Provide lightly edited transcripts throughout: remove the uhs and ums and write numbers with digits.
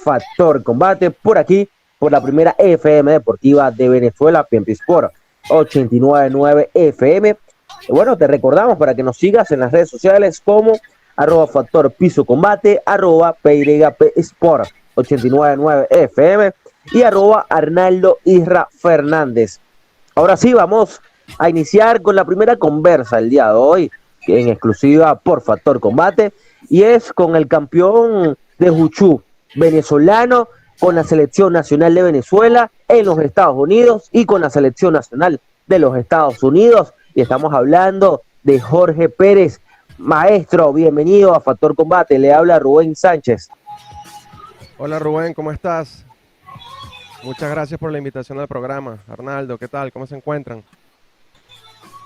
Factor Combate por aquí, por la primera FM deportiva de Venezuela, PMP Sport 899 FM. Bueno, te recordamos para que nos sigas en las redes sociales como @Factor Piso Combate, @PYP Sport 899 FM y @Arnaldo Isra Fernández. Ahora sí, vamos a iniciar con la primera conversa el día de hoy, en exclusiva por Factor Combate, y es con el campeón de Juchú venezolano, con la selección nacional de Venezuela en los Estados Unidos y con la selección nacional de los Estados Unidos. Y estamos hablando de Jorge Pérez. Maestro, bienvenido a Factor Combate. Le habla Rubén Sánchez. Hola Rubén, ¿cómo estás? Muchas gracias por la invitación al programa. Arnaldo, ¿qué tal? ¿Cómo se encuentran?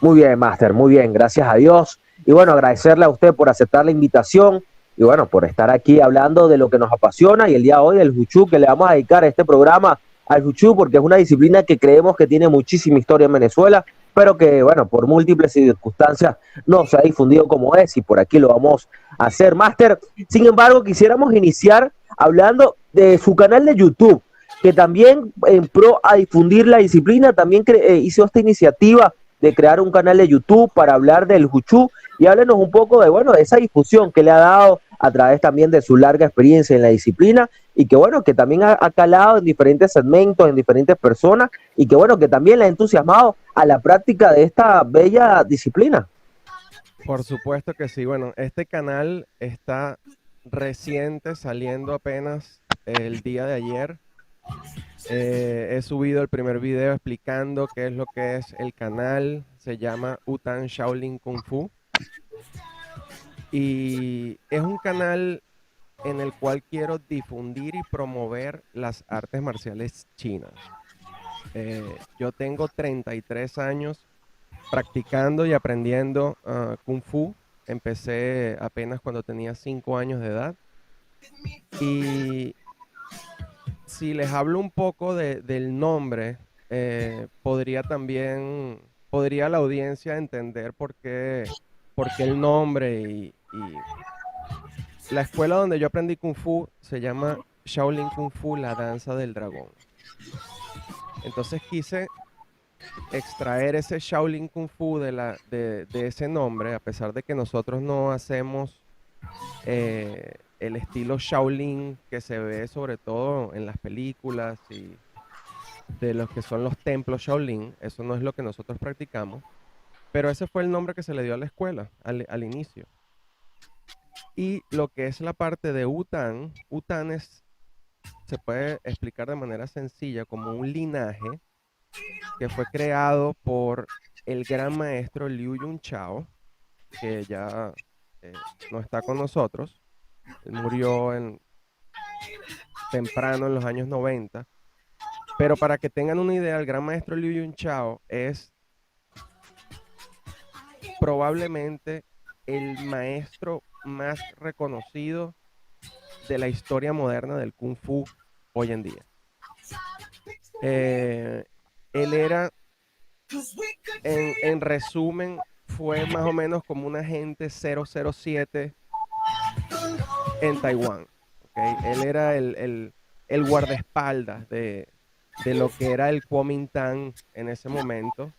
Muy bien, Master, muy bien, gracias a Dios. Y bueno, agradecerle a usted por aceptar la invitación y bueno, por estar aquí hablando de lo que nos apasiona y el día de hoy el Juchú, que le vamos a dedicar este programa al Juchú porque es una disciplina que creemos que tiene muchísima historia en Venezuela, pero que bueno, por múltiples circunstancias no se ha difundido como es y por aquí lo vamos a hacer, Master. Sin embargo, quisiéramos iniciar hablando de su canal de YouTube, que también en pro a difundir la disciplina, también hizo esta iniciativa de crear un canal de YouTube para hablar del Juchú y háblenos un poco de, bueno, de esa difusión que le ha dado a través también de su larga experiencia en la disciplina y que, bueno, que también ha calado en diferentes segmentos, en diferentes personas y que, bueno, que también le ha entusiasmado a la práctica de esta bella disciplina. Por supuesto que sí. Bueno, este canal está reciente, saliendo apenas el día de ayer. He subido el primer video explicando qué es lo que es el canal. Se llama Utan Shaolin Kung Fu. Y es un canal en el cual quiero difundir y promover las artes marciales chinas. Yo tengo 33 años practicando y aprendiendo Kung Fu. Empecé apenas cuando tenía 5 años de edad. Y si les hablo un poco del nombre, podría la audiencia entender por qué el nombre y la escuela donde yo aprendí Kung Fu se llama Shaolin Kung Fu, la danza del dragón. Entonces quise extraer ese Shaolin Kung Fu de ese nombre, a pesar de que nosotros no hacemos el estilo Shaolin que se ve sobre todo en las películas y de los que son los templos Shaolin. Eso no es lo que nosotros practicamos, pero ese fue el nombre que se le dio a la escuela al inicio. Y lo que es la parte de Utan, se puede explicar de manera sencilla como un linaje que fue creado por el gran maestro Liu Yunchao, que ya eh, no está con nosotros. Él murió temprano en los años 90. Pero para que tengan una idea, el gran maestro Liu Yunchao es probablemente el maestro más reconocido de la historia moderna del Kung Fu hoy en día. Él era, en resumen, fue más o menos como un agente 007 en Taiwán. ¿Okay? Él era el guardaespaldas de lo que era el Kuomintang en ese momento,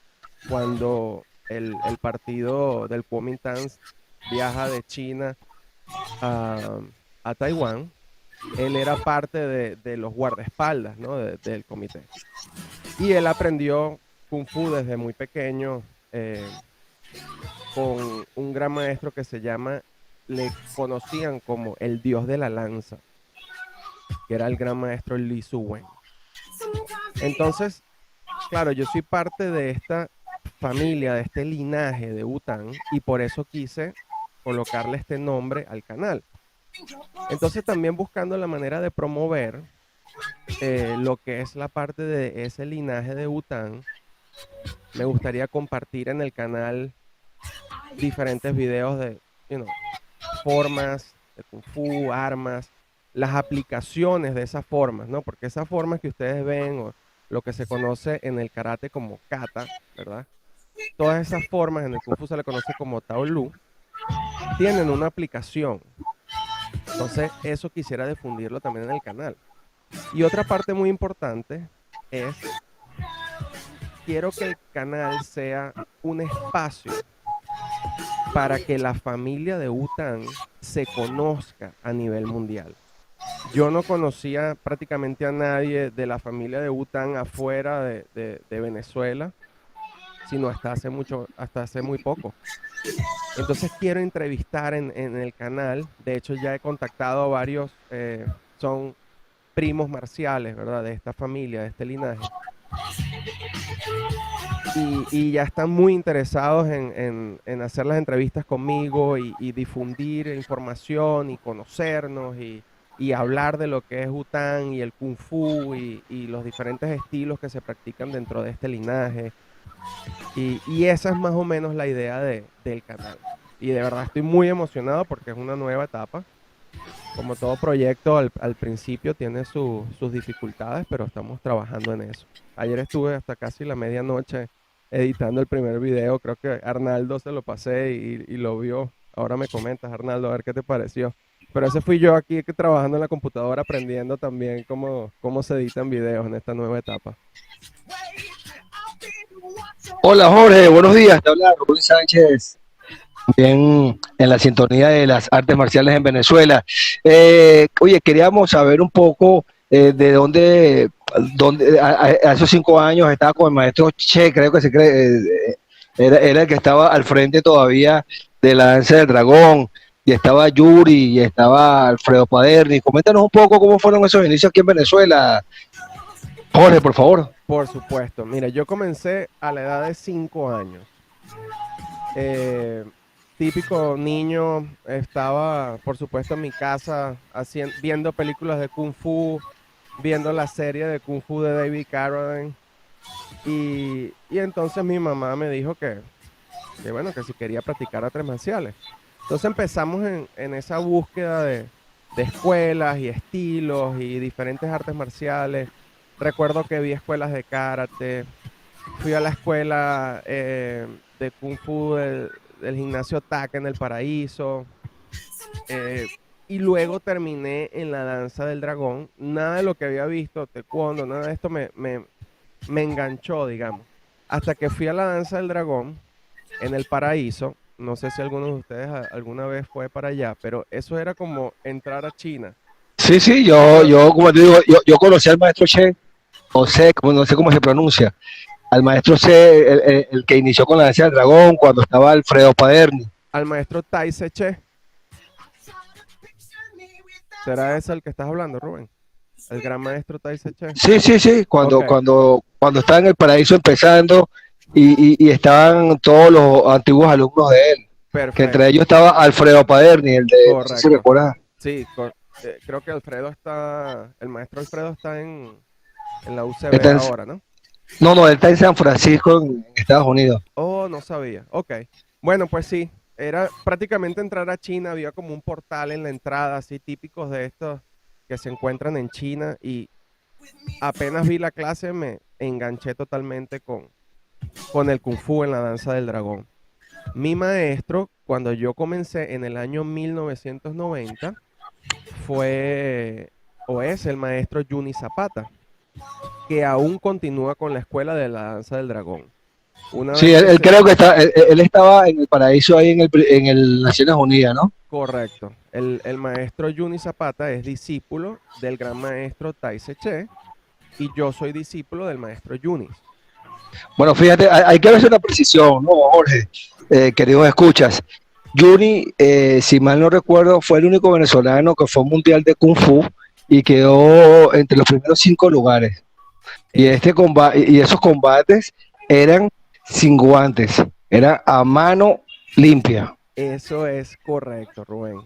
cuando el partido del Kuomintang viaja de China a Taiwán. Él era parte de los guardaespaldas, ¿no? Del comité. Y él aprendió Kung Fu desde muy pequeño con un gran maestro que le conocían como el dios de la lanza, que era el gran maestro Li Suwen. Entonces, claro, yo soy parte de esta familia, de este linaje de Utan, y por eso quise colocarle este nombre al canal. Entonces, también buscando la manera de promover lo que es la parte de ese linaje de Utan, me gustaría compartir en el canal diferentes videos de, formas de Kung Fu, armas, las aplicaciones de esas formas, ¿no? Porque esas formas que ustedes ven o lo que se conoce en el karate como kata, ¿verdad? Todas esas formas en el Kung Fu se le conoce como Tao Lu, tienen una aplicación. Entonces, eso quisiera difundirlo también en el canal. Y otra parte muy importante es, quiero que el canal sea un espacio para que la familia de Wu-Tang se conozca a nivel mundial. Yo no conocía prácticamente a nadie de la familia de Wu-Tang afuera de Venezuela, sino hasta hace muy poco. Entonces quiero entrevistar en el canal. De hecho, ya he contactado a varios, son primos marciales, ¿verdad? De esta familia, de este linaje. Y ya están muy interesados en hacer las entrevistas conmigo y difundir información y conocernos y hablar de lo que es Bután y el Kung Fu y los diferentes estilos que se practican dentro de este linaje. Y esa es más o menos la idea del canal. Y de verdad estoy muy emocionado porque es una nueva etapa. Como todo proyecto, al principio tiene sus dificultades, pero estamos trabajando en eso. Ayer estuve hasta casi la medianoche editando el primer video. Creo que Arnaldo se lo pasé y lo vio. Ahora me comentas, Arnaldo, a ver qué te pareció. Pero ese fui yo aquí trabajando en la computadora, aprendiendo también cómo se editan videos en esta nueva etapa. Hola Jorge, buenos días. Te habla Rubén Sánchez, bien en la sintonía de las artes marciales en Venezuela. Oye, queríamos saber un poco de dónde a esos 5 años estaba con el maestro Che, creo que se cree, era el que estaba al frente todavía de la Danza del Dragón, y estaba Yuri, y estaba Alfredo Paderni. Coméntanos un poco cómo fueron esos inicios aquí en Venezuela, Jorge, por favor. Por supuesto. Mira, yo comencé a la edad de 5 años. Eh, Típico niño, estaba, por supuesto, en mi casa viendo películas de Kung Fu, viendo la serie de Kung Fu de David Carradine. Y entonces mi mamá me dijo que bueno, que si quería practicar artes marciales. Entonces empezamos en esa búsqueda de escuelas y estilos y diferentes artes marciales. Recuerdo que vi escuelas de karate, fui a la escuela de Kung Fu del gimnasio TAC en el Paraíso. eh, y luego terminé en la danza del dragón. Nada de lo que había visto, taekwondo, nada de esto me enganchó, digamos. Hasta que fui a la danza del dragón en el Paraíso. No sé si alguno de ustedes alguna vez fue para allá, pero eso era como entrar a China. Sí, sí, Eso, como te digo, yo conocí al maestro Che, no sé cómo se pronuncia, al maestro Che, el que inició con la danza del dragón, cuando estaba Alfredo Paderni. al maestro Tai Che. ¿Será ese el que estás hablando, Rubén? El gran maestro Tai Che. Sí, sí, sí, Ok, cuando estaba en el paraíso empezando, y estaban todos los antiguos alumnos de él, que entre perfecto, ellos estaba Alfredo Paderni, el de, no sé si correcto. recuerdas, Sí, creo que el maestro Alfredo está en la UCB está en- ahora, ¿no? no, no, él está en San Francisco, en Estados Unidos. Oh, no sabía. Ok. Bueno, pues sí, era prácticamente entrar a China, había como un portal en la entrada, así típicos de estos que se encuentran en China y apenas vi la clase me enganché totalmente con el Kung Fu en la danza del dragón. Mi maestro, cuando yo comencé en el año 1990, fue o es el maestro Juni Zapata, que aún continúa con la escuela de la danza del dragón. Una Sí, vez él, que él se creo que él estaba en el paraíso ahí en el Naciones Unidas, ¿no? Correcto. El maestro Juni Zapata es discípulo del gran maestro Tai Che y yo soy discípulo del maestro Yunis. Bueno, fíjate, hay que hacer una precisión, ¿no, Jorge? Queridos escuchas. Juni, si mal no recuerdo, fue el único venezolano que fue mundial de Kung Fu y quedó entre los primeros 5 lugares. Y, Es, y esos combates eran sin guantes, era a mano limpia. Eso es correcto, Rubén.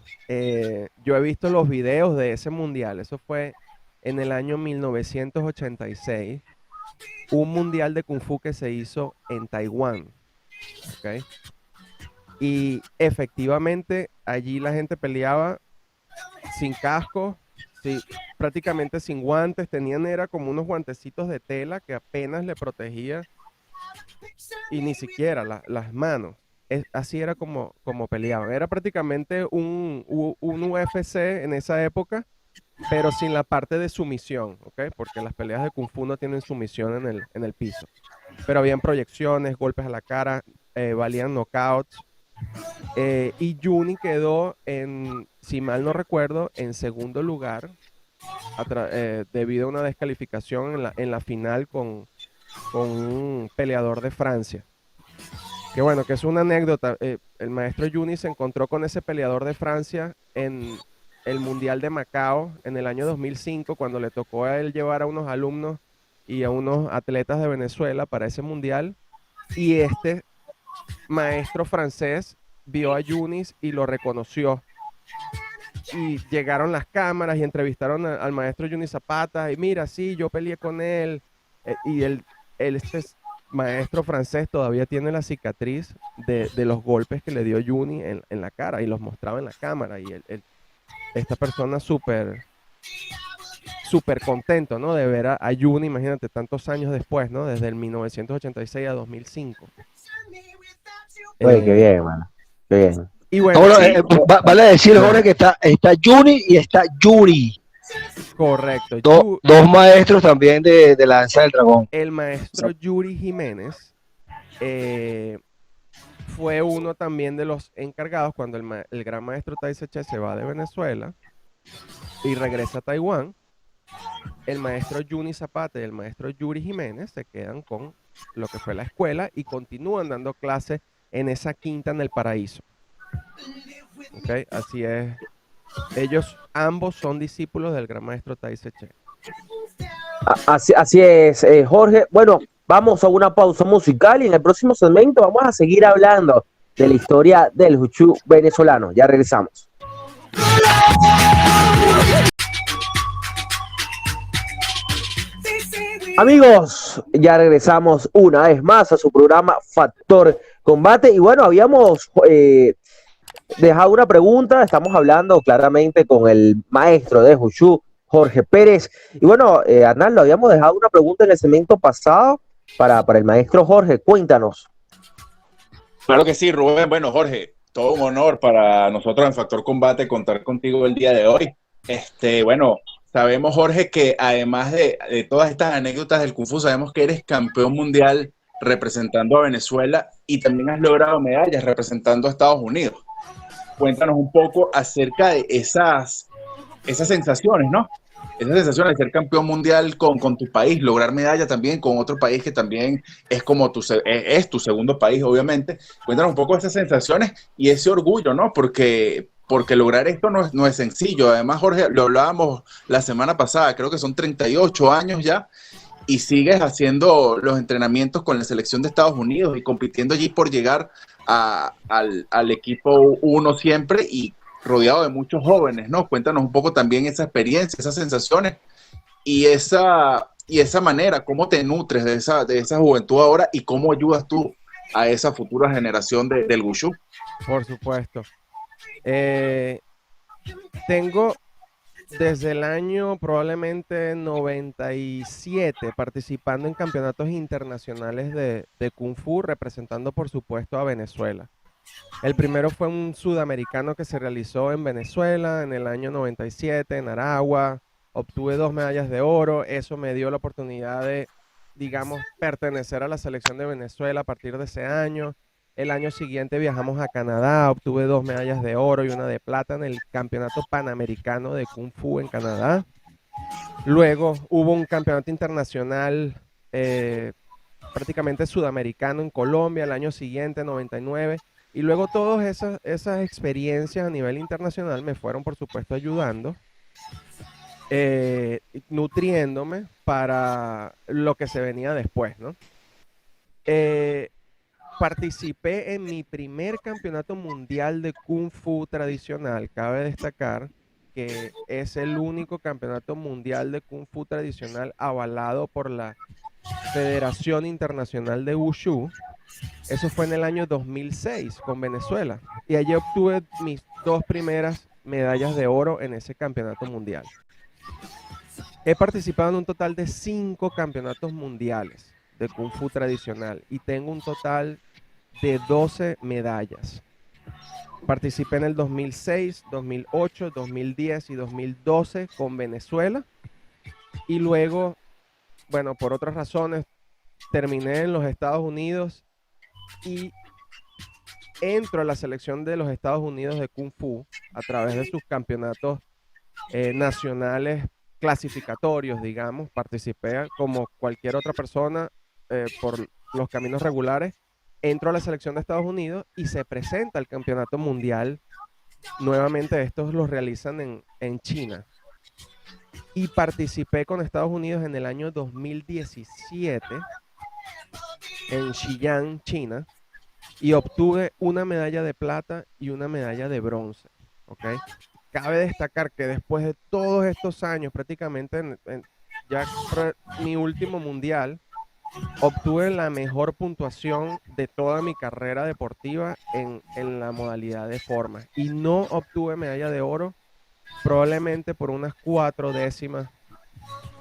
Yo he visto los videos de ese mundial. Eso fue en el año 1986, un mundial de Kung Fu que se hizo en Taiwán. ¿Ok? Y efectivamente allí la gente peleaba sin casco, sí, prácticamente sin guantes, tenían era como unos guantecitos de tela que apenas le protegía y ni siquiera las manos. así era como peleaban. Era prácticamente un UFC en esa época, pero sin la parte de sumisión, ¿ok? Porque las peleas de Kung Fu no tienen sumisión en el piso. Pero habían proyecciones, golpes a la cara, valían knockouts. Y Juni quedó si mal no recuerdo, en segundo lugar debido a una descalificación en la final con un peleador de Francia. Que bueno, que es una anécdota. El maestro Juni se encontró con ese peleador de Francia en el Mundial de Macao en el año 2005, cuando le tocó a él llevar a unos alumnos y a unos atletas de Venezuela para ese mundial. Y este maestro francés vio a Yunis y lo reconoció. Y llegaron las cámaras y entrevistaron al maestro Yunis Zapata. Y mira, sí, yo peleé con él. Este maestro francés todavía tiene la cicatriz de los golpes que le dio Juni en la cara y los mostraba en la cámara. Y esta persona súper contento, ¿no? De ver a Juni, imagínate, tantos años después, ¿no? Desde el 1986 a 2005. Oye, qué bien, mano. Qué bien. Y bueno, Ahora, sí, vale decir, Jorge, que está Juni y está Yuri. correcto. Dos maestros también de la danza del dragón. El maestro Yuri Jiménez fue uno también de los encargados cuando el gran maestro Tai Che se va de Venezuela y regresa a Taiwán. El maestro Juni Zapata y el maestro Yuri Jiménez se quedan con lo que fue la escuela y continúan dando clases en esa quinta en el Paraíso. ¿Ok? Así es. Ellos ambos son discípulos del gran maestro Tai Che. Así es, Jorge. Bueno, vamos a una pausa musical y en el próximo segmento vamos a seguir hablando de la historia del Wushu venezolano. Ya regresamos. Amigos, ya regresamos una vez más a su programa Factor Combate. Y bueno, habíamos dejado una pregunta. Estamos hablando claramente con el maestro de Wushu, Jorge Pérez. Y bueno, Arnaldo, habíamos dejado una pregunta en el segmento pasado para el maestro Jorge. Cuéntanos. Claro que sí, Rubén. Bueno, Jorge, todo un honor para nosotros en Factor Combate contar contigo el día de hoy. Bueno, sabemos, Jorge, que además de todas estas anécdotas del Kung Fu, sabemos que eres campeón mundial representando a Venezuela y también has logrado medallas representando a Estados Unidos. Cuéntanos un poco acerca de esas sensaciones, ¿no? Esas sensaciones de ser campeón mundial con tu país, lograr medalla también con otro país que también es como es tu segundo país, obviamente. Cuéntanos un poco de esas sensaciones y ese orgullo, ¿no? Porque lograr esto no es sencillo. Además, Jorge, lo hablábamos la semana pasada, creo que son 38 años ya, y sigues haciendo los entrenamientos con la selección de Estados Unidos y compitiendo allí por llegar al equipo 1 siempre y rodeado de muchos jóvenes, ¿no? Cuéntanos un poco también esa experiencia, esas sensaciones y esa manera, cómo te nutres de esa juventud ahora y cómo ayudas tú a esa futura generación del Wushu. Por supuesto. Tengo desde el año probablemente 97 participando en campeonatos internacionales de Kung Fu, representando por supuesto a Venezuela. El primero fue un sudamericano que se realizó en Venezuela en el año 97, en Aragua. Obtuve 2 medallas de oro. Eso me dio la oportunidad de, digamos, pertenecer a la selección de Venezuela a partir de ese año. El año siguiente viajamos a Canadá, obtuve 2 medallas de oro y una de plata en el Campeonato Panamericano de Kung Fu en Canadá. Luego hubo un campeonato internacional prácticamente sudamericano en Colombia el año siguiente, 99. Y luego todas esas experiencias a nivel internacional me fueron, por supuesto, ayudando, nutriéndome para lo que se venía después, ¿no? Participé en mi primer campeonato mundial de Kung Fu tradicional. Cabe destacar que es el único campeonato mundial de Kung Fu tradicional avalado por la Federación Internacional de Wushu. Eso fue en el año 2006 con Venezuela. Y allí obtuve mis 2 primeras medallas de oro en ese campeonato mundial. He participado en un total de 5 campeonatos mundiales de Kung Fu tradicional y tengo un total de 12 medallas. Participé en el 2006, 2008, 2010 y 2012 con Venezuela. Y luego, bueno, por otras razones, terminé en los Estados Unidos y entro a la selección de los Estados Unidos de Kung Fu a través de sus campeonatos nacionales clasificatorios, digamos. Participé como cualquier otra persona por los caminos regulares. Entro a la selección de Estados Unidos y se presenta el campeonato mundial. Nuevamente estos los realizan en China. Y participé con Estados Unidos en el año 2017 en Xi'an, China, y obtuve una medalla de plata y una medalla de bronce. ¿Ok? Cabe destacar que después de todos estos años, prácticamente ya mi último mundial, obtuve la mejor puntuación de toda mi carrera deportiva en la modalidad de forma. Y no obtuve medalla de oro, probablemente por unas 4 décimas,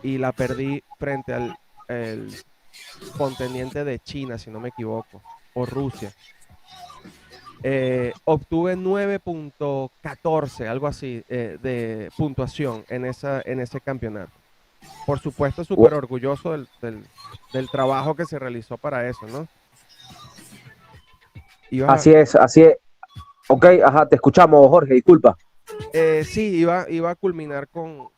y la perdí frente al contendiente de China, si no me equivoco, o Rusia. Obtuve 9.14, algo así, de puntuación en ese campeonato. Por supuesto, súper orgulloso del trabajo que se realizó para eso, ¿no? Así es, así es. Ok, ajá, te escuchamos, Jorge, disculpa. Sí, iba a culminar con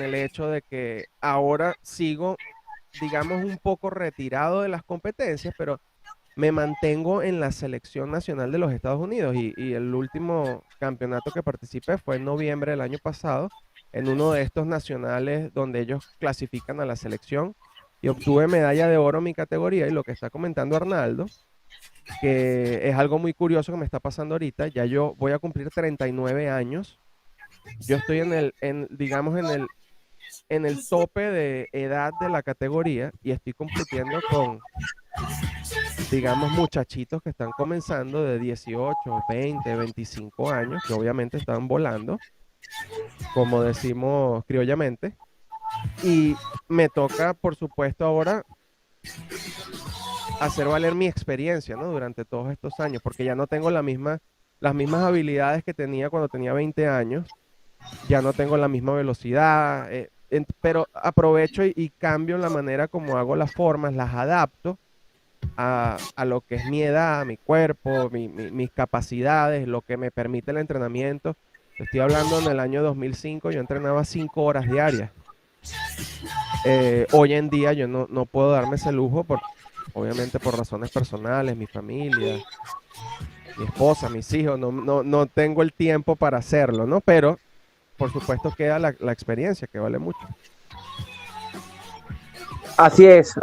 el hecho de que ahora sigo, digamos, un poco retirado de las competencias, pero me mantengo en la selección nacional de los Estados Unidos y el último campeonato que participé fue en noviembre del año pasado, en uno de estos nacionales donde ellos clasifican a la selección, y obtuve medalla de oro en mi categoría. Y lo que está comentando Arnaldo, que es algo muy curioso que me está pasando ahorita, ya yo voy a cumplir 39 años, yo estoy digamos, en el tope de edad de la categoría y estoy compitiendo con, digamos, muchachitos que están comenzando de 18, 20, 25 años, que obviamente están volando, como decimos criollamente, y me toca, por supuesto, ahora hacer valer mi experiencia, ¿no? Durante todos estos años, porque ya no tengo las mismas habilidades que tenía cuando tenía 20 años, ya no tengo la misma velocidad, pero aprovecho y cambio la manera como hago las formas, las adapto a lo que es mi edad, mi cuerpo, mis capacidades, lo que me permite el entrenamiento. Estoy hablando en el año 2005, yo entrenaba 5 horas diarias. Hoy en día yo no puedo darme ese lujo, obviamente por razones personales, mi familia, mi esposa, mis hijos, no tengo el tiempo para hacerlo, ¿no? Pero por supuesto queda la experiencia, que vale mucho. Así es,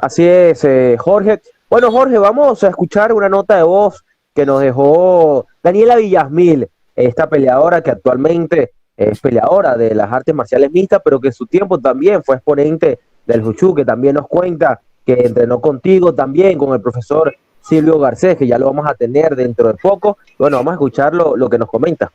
Jorge. Bueno, Jorge, vamos a escuchar una nota de voz que nos dejó Daniela Villasmil, esta peleadora que actualmente es peleadora de las artes marciales mixtas, pero que en su tiempo también fue exponente del Wushu, que también nos cuenta que entrenó contigo también, con el profesor Silvio Garcés, que ya lo vamos a tener dentro de poco. Bueno, vamos a escuchar lo que nos comenta.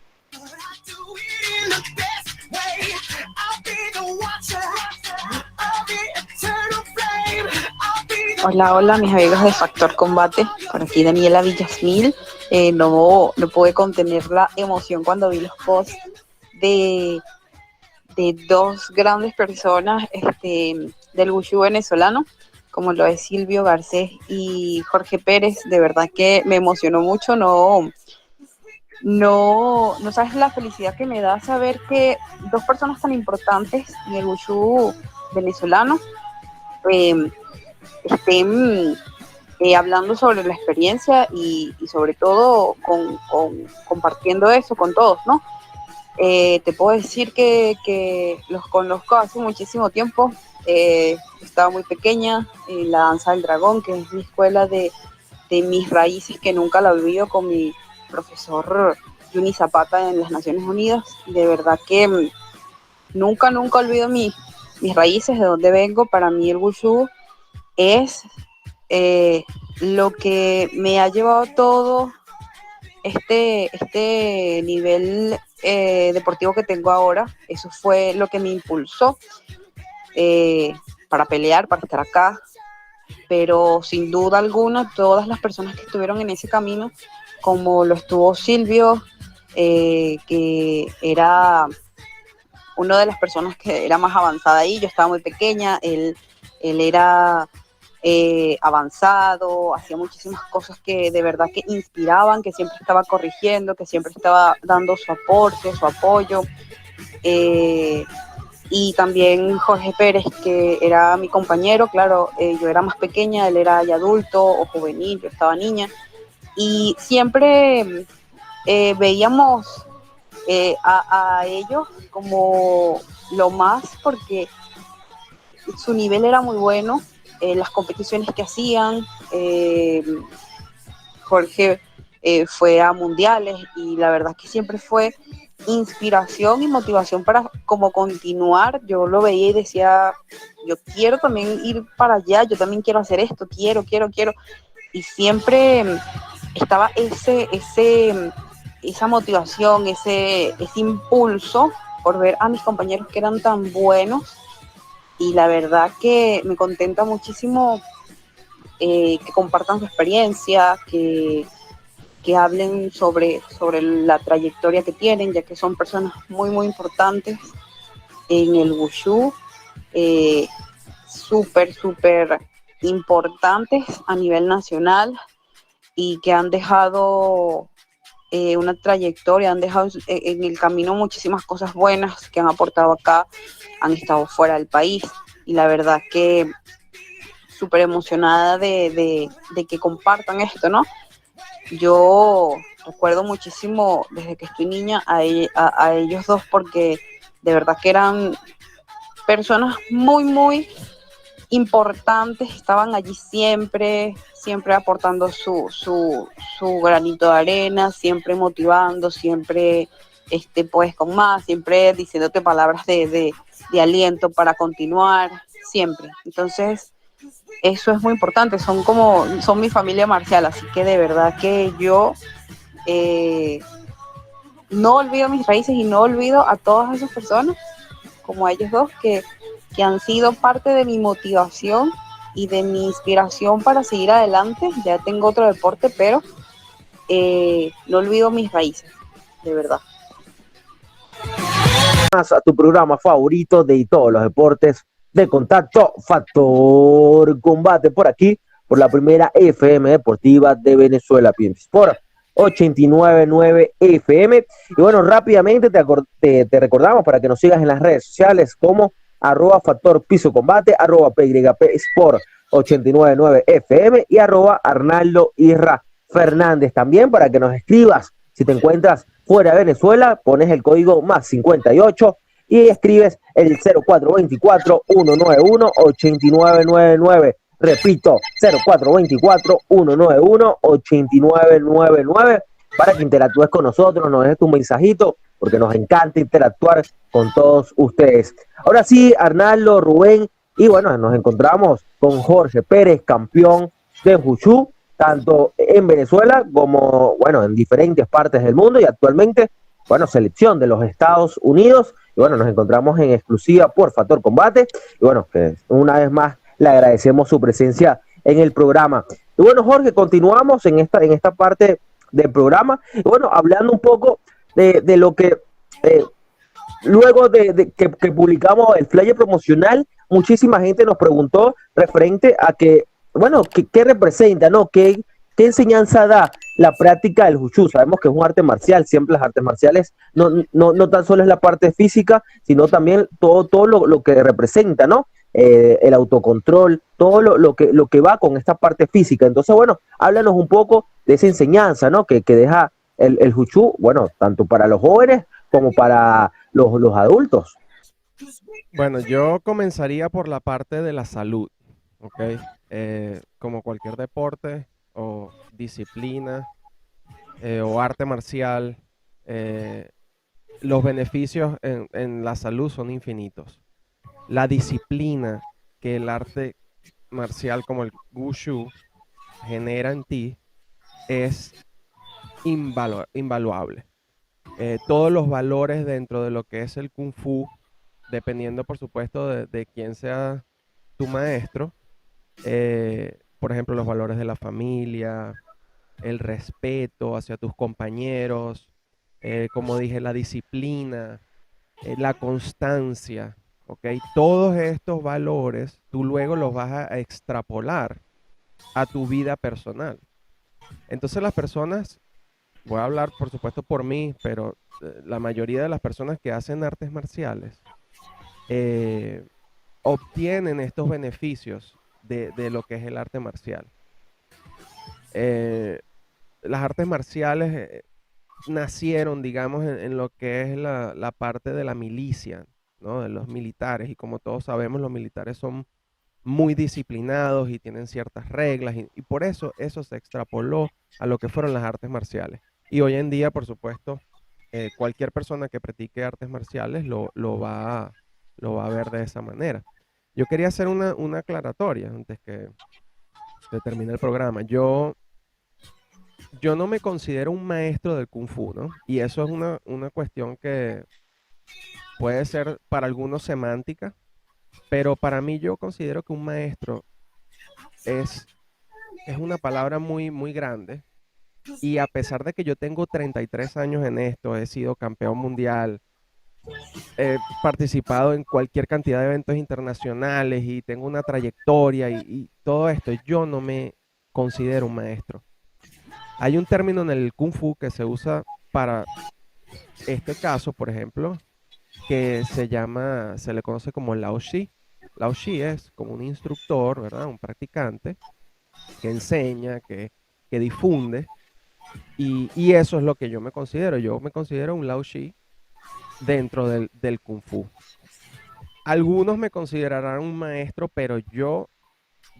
Hola, hola, mis amigos de Factor Combate. Por aquí Daniela Villasmil. No pude contener la emoción cuando vi los posts de dos grandes personas del Wushu venezolano, como lo es Silvio Garcés y Jorge Pérez. De verdad que me emocionó mucho. No sabes la felicidad que me da saber que dos personas tan importantes en el Wushu venezolano estén hablando sobre la experiencia y sobre todo compartiendo eso con todos, ¿no? Te puedo decir que los conozco hace muchísimo tiempo. Estaba muy pequeña en la Danza del Dragón, que es mi escuela de mis raíces, que nunca la olvido, con mi profesor Juni Zapata en las Naciones Unidas. De verdad que nunca olvido mis raíces, de donde vengo. Para mí el Wushu es lo que me ha llevado todo este nivel deportivo que tengo ahora. Eso fue lo que me impulsó para pelear, para estar acá. pero sin duda alguna todas las personas que estuvieron en ese camino, como lo estuvo Silvio, que era una de las personas que era más avanzada ahí. Yo estaba muy pequeña, él era avanzado, hacía muchísimas cosas que de verdad que inspiraban, que siempre estaba corrigiendo, que siempre estaba dando su aporte, su apoyo. Y también Jorge Pérez, que era mi compañero. Claro, yo era más pequeña, él era ya adulto o juvenil, yo estaba niña, y siempre veíamos a ellos como lo más, porque su nivel era muy bueno, las competiciones que hacían. Jorge fue a mundiales y la verdad que siempre fue inspiración y motivación para como continuar. Yo lo veía y decía, yo quiero también ir para allá, yo también quiero hacer esto, quiero. Y siempre estaba esa motivación, ese impulso por ver a mis compañeros que eran tan buenos, y la verdad que me contenta muchísimo que compartan su experiencia, que hablen sobre la trayectoria que tienen, ya que son personas muy, muy importantes en el Wushu, eh, súper importantes a nivel nacional, y que han dejado una trayectoria, han dejado en el camino muchísimas cosas buenas que han aportado acá, han estado fuera del país, y la verdad que súper emocionada de que compartan esto, ¿no? Yo recuerdo muchísimo desde que estoy niña a ellos dos, porque de verdad que eran personas muy, muy importantes, estaban allí siempre aportando su granito de arena, siempre motivando, siempre pues con más, siempre diciéndote palabras de aliento para continuar, siempre. Entonces, eso es muy importante, son mi familia marcial, así que de verdad que yo no olvido mis raíces y no olvido a todas esas personas, como a ellos dos, que han sido parte de mi motivación y de mi inspiración para seguir adelante. Ya tengo otro deporte, pero no olvido mis raíces, de verdad. A tu programa favorito de todos los deportes de contacto, Factor Combate, por aquí, por la primera FM deportiva de Venezuela, PNP Sport 89.9 FM. Y bueno, rápidamente te recordamos para que nos sigas en las redes sociales como @Factor Piso Combate, @PYP Sport 89.9 FM y @Arnaldo Irra Fernández, también para que nos escribas. Si te encuentras fuera de Venezuela, pones el código +58 y escribes el 0424-191-8999. Repito, 0424-191-8999 para que interactúes con nosotros, nos dejes tu mensajito, porque nos encanta interactuar con todos ustedes. Ahora sí, Arnaldo, Rubén, y bueno, nos encontramos con Jorge Pérez, campeón de Wushu, tanto en Venezuela como, bueno, en diferentes partes del mundo, y actualmente, bueno, selección de los Estados Unidos. Y bueno, nos encontramos en exclusiva por Factor Combate, y bueno, que una vez más le agradecemos su presencia en el programa. Y bueno, Jorge, continuamos en esta parte del programa, y bueno, hablando un poco de lo que luego de que publicamos el flyer promocional, muchísima gente nos preguntó referente a que, bueno, ¿qué representa, no? ¿Qué enseñanza da la práctica del Wushu? Sabemos que es un arte marcial, siempre las artes marciales no tan solo es la parte física, sino también todo lo que representa, ¿no? El autocontrol, todo lo que va con esta parte física. Entonces, bueno, háblanos un poco de esa enseñanza, ¿no? Que deja el Wushu, bueno, tanto para los jóvenes como para los adultos. Bueno, yo comenzaría por la parte de la salud, ¿ok? Como cualquier deporte o disciplina o arte marcial, los beneficios en la salud son infinitos. La disciplina que el arte marcial como el Wushu genera en ti es invaluable. Todos los valores dentro de lo que es el Kung Fu, dependiendo por supuesto de quién sea tu maestro, Por ejemplo, los valores de la familia, el respeto hacia tus compañeros, como dije, la disciplina, la constancia, ¿ok? Todos estos valores tú luego los vas a extrapolar a tu vida personal. Entonces las personas, voy a hablar por supuesto por mí, pero la mayoría de las personas que hacen artes marciales eh, obtienen estos beneficios de lo que es el arte marcial. Eh, las artes marciales nacieron, digamos, en lo que es la parte de la milicia, ¿no? De los militares. Y como todos sabemos, los militares son muy disciplinados y tienen ciertas reglas. Y por eso se extrapoló a lo que fueron las artes marciales. Y hoy en día, por supuesto, cualquier persona que practique artes marciales lo va a ver de esa manera. Yo quería hacer una aclaratoria antes que termine el programa. Yo no me considero un maestro del Kung Fu, ¿no? Y eso es una cuestión que puede ser para algunos semántica, pero para mí yo considero que un maestro es, es una palabra muy, muy grande. Y a pesar de que yo tengo 33 años en esto, he sido campeón mundial, he participado en cualquier cantidad de eventos internacionales y tengo una trayectoria y todo esto, yo no me considero un maestro. Hay un término en el Kung Fu que se usa para este caso, por ejemplo, que se le conoce como Lao Shi. Lao Shi es como un instructor, ¿verdad? Un practicante que enseña, que difunde, y eso es lo que yo me considero. Yo me considero un Lao Shi dentro del Kung Fu. Algunos me considerarán un maestro, pero yo,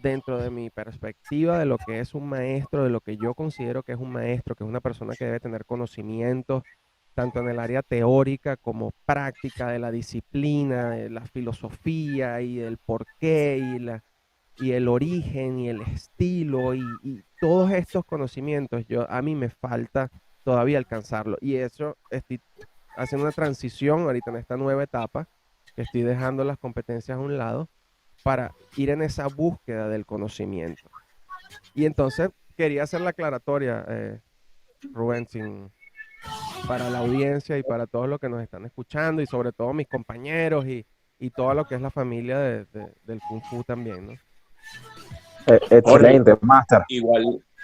dentro de mi perspectiva de lo que es un maestro, de lo que yo considero que es un maestro, que es una persona que debe tener conocimientos tanto en el área teórica como práctica de la disciplina, de la filosofía y el porqué y el origen y el estilo y todos estos conocimientos, a mí me falta todavía alcanzarlo. Y eso estoy haciendo una transición ahorita en esta nueva etapa, que estoy dejando las competencias a un lado para ir en esa búsqueda del conocimiento. Y entonces quería hacer la aclaratoria, Rubén, para la audiencia y para todos los que nos están escuchando y sobre todo mis compañeros y todo lo que es la familia del Kung Fu también, ¿no? Jorge, Excelente, Master.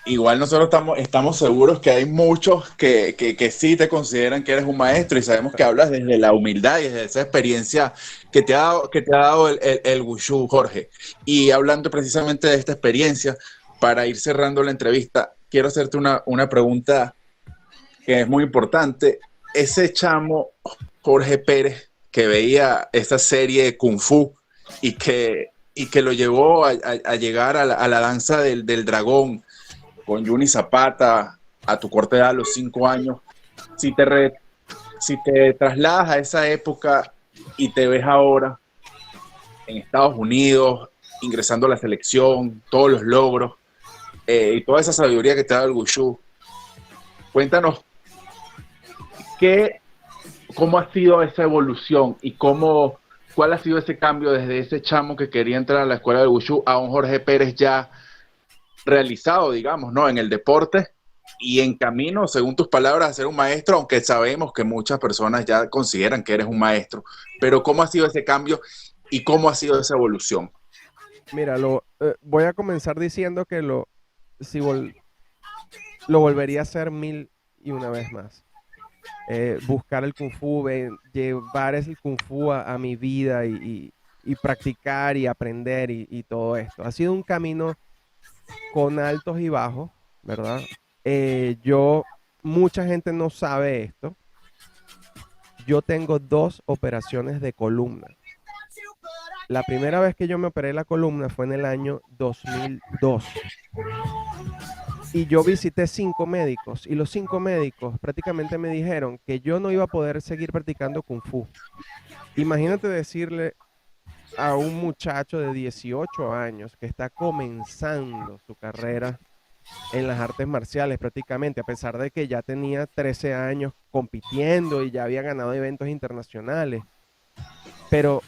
igual nosotros estamos seguros que hay muchos que sí te consideran que eres un maestro y sabemos que hablas desde la humildad y desde esa experiencia que te ha dado el Wushu, Jorge. Y hablando precisamente de esta experiencia, para ir cerrando la entrevista, quiero hacerte una pregunta que es muy importante. Ese chamo, Jorge Pérez, que veía esta serie de Kung Fu y que lo llevó a llegar a la danza del dragón con Juni Zapata a tu corta edad a los 5 años, si si te trasladas a esa época y te ves ahora en Estados Unidos, ingresando a la selección, todos los logros y toda esa sabiduría que te da el Wushu, cuéntanos qué, cómo ha sido esa evolución y cuál ha sido ese cambio desde ese chamo que quería entrar a la escuela de Wushu a un Jorge Pérez ya realizado, digamos, ¿no? En el deporte y en camino, según tus palabras, a ser un maestro, aunque sabemos que muchas personas ya consideran que eres un maestro. Pero ¿cómo ha sido ese cambio y cómo ha sido esa evolución? Mira, voy a comenzar diciendo que si lo volvería a hacer 1001 vez más. Buscar el Kung Fu, llevar ese Kung Fu a mi vida y practicar y aprender y todo esto. Ha sido un camino con altos y bajos, ¿verdad? Mucha gente no sabe esto. Yo tengo 2 operaciones de columna. La primera vez que yo me operé la columna fue en el año 2002. Y yo visité 5 médicos y los 5 médicos prácticamente me dijeron que yo no iba a poder seguir practicando Kung Fu. Imagínate decirle a un muchacho de 18 años que está comenzando su carrera en las artes marciales prácticamente, a pesar de que ya tenía 13 años compitiendo y ya había ganado eventos internacionales, pero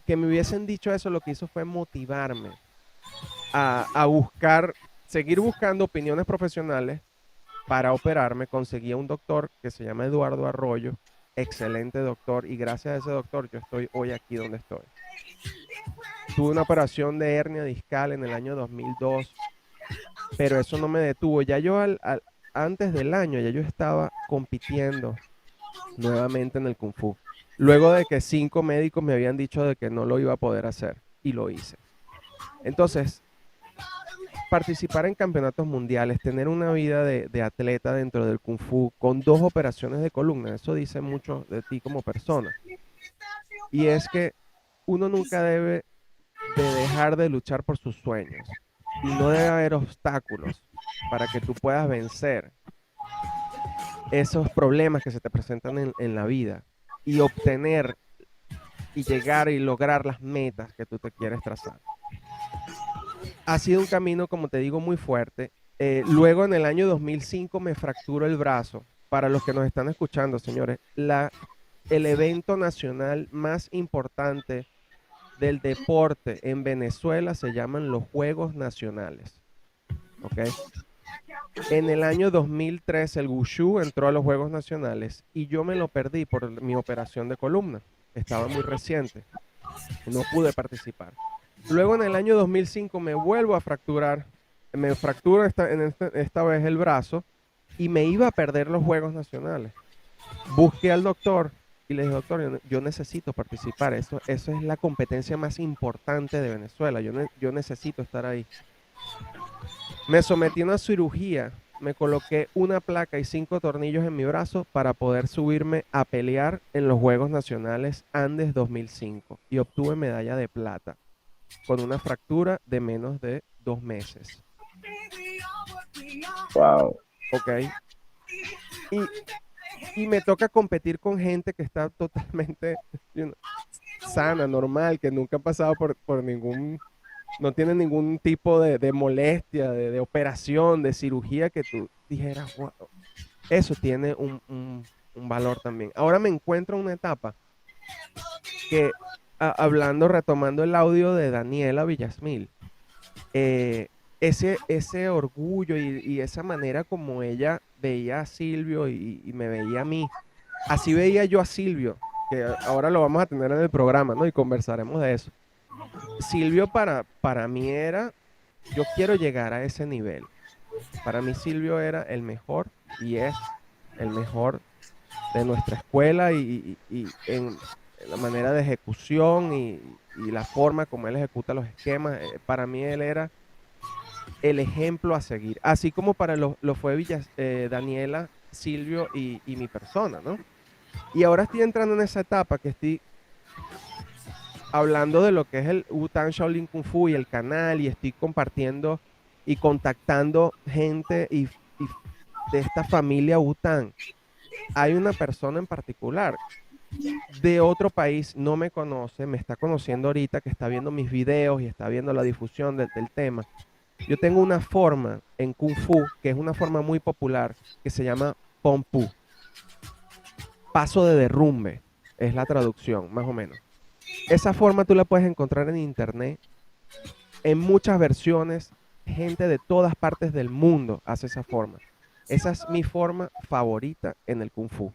que me hubiesen dicho eso lo que hizo fue motivarme a seguir buscando opiniones profesionales para operarme. Conseguí a un doctor que se llama Eduardo Arroyo, excelente doctor, y gracias a ese doctor yo estoy hoy aquí donde estoy. Tuve una operación de hernia discal en el año 2002, pero eso no me detuvo. Ya yo antes del año ya yo estaba compitiendo nuevamente en el Kung Fu. Luego de que 5 médicos me habían dicho de que no lo iba a poder hacer, y lo hice. Entonces, participar en campeonatos mundiales, tener una vida de atleta dentro del Kung Fu con 2 operaciones de columna, eso dice mucho de ti como persona. Y es que uno nunca debe de dejar de luchar por sus sueños. Y no debe haber obstáculos para que tú puedas vencer esos problemas que se te presentan en la vida y obtener y llegar y lograr las metas que tú te quieres trazar. Ha sido un camino, como te digo, muy fuerte. Luego en el año 2005 me fracturó el brazo. Para los que nos están escuchando, señores, el evento nacional más importante del deporte en Venezuela se llaman los Juegos Nacionales. ¿Ok? En el año 2003 el Wushu entró a los Juegos Nacionales y yo me lo perdí por mi operación de columna. Estaba muy reciente. No pude participar. Luego en el año 2005 me vuelvo a fracturar. Me fracturo esta vez el brazo y me iba a perder los Juegos Nacionales. Busqué al doctor y le dije, doctor, yo necesito participar. Eso es la competencia más importante de Venezuela. Yo necesito estar ahí. Me sometí a una cirugía. Me coloqué una placa y 5 tornillos en mi brazo para poder subirme a pelear en los Juegos Nacionales Andes 2005 y obtuve medalla de plata con una fractura de menos de 2 meses. Wow. Ok. Y me toca competir con gente que está totalmente sana, normal, que nunca ha pasado por ningún, no tiene ningún tipo de molestia, de operación, de cirugía que tú dijeras, wow, eso tiene un valor también. Ahora me encuentro en una etapa que, retomando el audio de Daniela Villasmil, ese orgullo y esa manera como ella veía a Silvio y me veía a mí, así veía yo a Silvio, que ahora lo vamos a tener en el programa, ¿no? Y conversaremos de eso. Silvio para mí era, yo quiero llegar a ese nivel. Para mí Silvio era el mejor y es el mejor de nuestra escuela y en la manera de ejecución y la forma como él ejecuta los esquemas. Para mí él era el ejemplo a seguir, así como para lo fue Daniela, Silvio y mi persona, ¿no? Y ahora estoy entrando en esa etapa que estoy hablando de lo que es el Wu-Tang Shaolin Kung Fu y el canal, y estoy compartiendo y contactando gente y de esta familia Wu-Tang. Hay una persona en particular de otro país, no me conoce, me está conociendo ahorita, que está viendo mis videos y está viendo la difusión del tema. Yo tengo una forma en Kung Fu, que es una forma muy popular, que se llama Pom Pu. Paso de derrumbe, es la traducción, más o menos. Esa forma tú la puedes encontrar en internet, en muchas versiones. Gente de todas partes del mundo hace esa forma. Esa es mi forma favorita en el Kung Fu.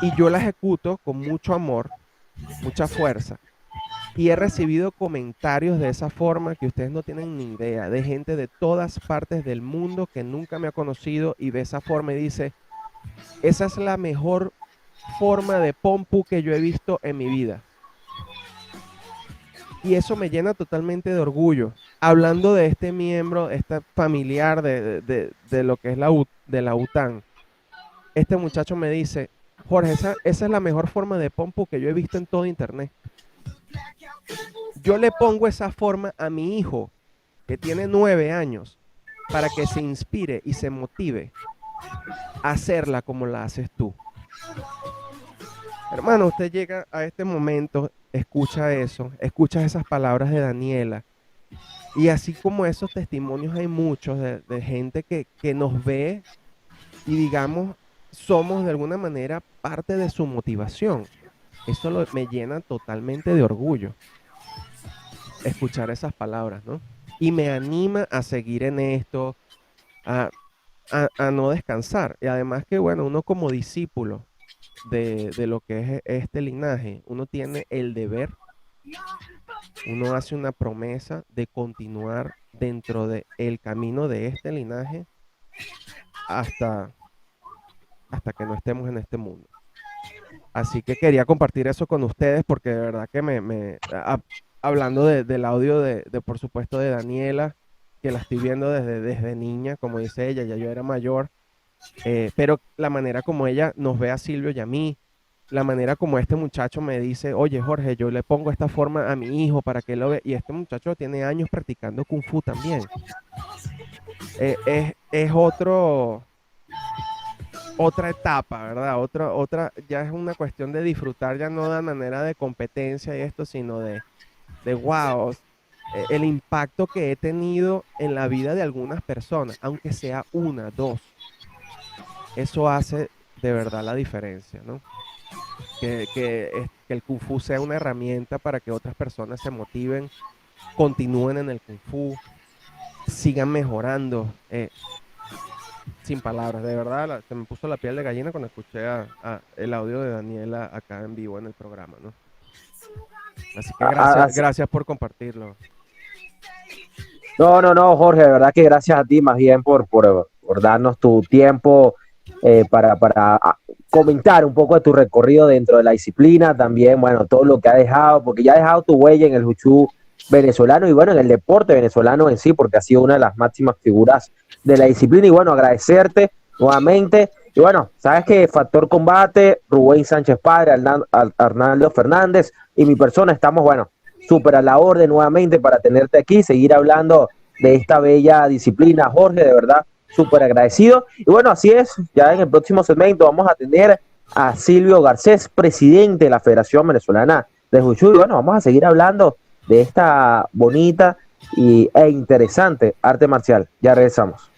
Y yo la ejecuto con mucho amor, mucha fuerza. Y he recibido comentarios de esa forma que ustedes no tienen ni idea, de gente de todas partes del mundo que nunca me ha conocido y ve esa forma y dice, esa es la mejor forma de Pom Pu que yo he visto en mi vida. Y eso me llena totalmente de orgullo. Hablando de este miembro, este familiar de lo que es de la UTAN, este muchacho me dice, Jorge, esa es la mejor forma de Pom Pu que yo he visto en todo internet. Yo le pongo esa forma a mi hijo, que tiene 9 años, para que se inspire y se motive a hacerla como la haces tú. Hermano, usted llega a este momento, escucha eso, escucha esas palabras de Daniela, y así como esos testimonios hay muchos de gente que nos ve y digamos, somos de alguna manera parte de su motivación. Eso me llena totalmente de orgullo escuchar esas palabras, ¿no? Y me anima a seguir en esto, a, a no descansar. Y además que, bueno, uno como discípulo de lo que es este linaje, uno tiene el deber, uno hace una promesa de continuar dentro del camino de este linaje hasta, hasta que no estemos en este mundo. Así que quería compartir eso con ustedes porque de verdad que hablando del audio por supuesto, de Daniela, que la estoy viendo desde niña, como dice ella, ya yo era mayor, pero la manera como ella nos ve a Silvio y a mí, la manera como este muchacho me dice, oye Jorge, yo le pongo esta forma a mi hijo para que lo vea, y este muchacho tiene años practicando Kung Fu también. Es otra etapa, ¿verdad? Ya es una cuestión de disfrutar, ya no de manera de competencia y esto, sino de wow, el impacto que he tenido en la vida de algunas personas, aunque sea una, dos. Eso hace de verdad la diferencia, ¿no? Que el Kung Fu sea una herramienta para que otras personas se motiven, continúen en el Kung Fu, sigan mejorando. Sin palabras, de verdad, se me puso la piel de gallina cuando escuché el audio de Daniela acá en vivo en el programa, ¿no? Así que gracias por compartirlo. No, Jorge, de verdad que gracias a ti más bien por darnos tu tiempo para comentar un poco de tu recorrido dentro de la disciplina, también, bueno, todo lo que ha dejado, porque ya ha dejado tu huella en el Wushu venezolano y bueno, en el deporte venezolano en sí, porque ha sido una de las máximas figuras de la disciplina y bueno, agradecerte nuevamente. Y bueno, sabes que Factor Combate, Rubén Sánchez Padre, Arnaldo Fernández y mi persona estamos, bueno, súper a la orden nuevamente para tenerte aquí, seguir hablando de esta bella disciplina, Jorge, de verdad, súper agradecido. Y bueno, así es, ya en el próximo segmento vamos a tener a Silvio Garcés, presidente de la Federación Venezolana de Wushu, y bueno, vamos a seguir hablando de esta bonita e interesante arte marcial. Ya regresamos.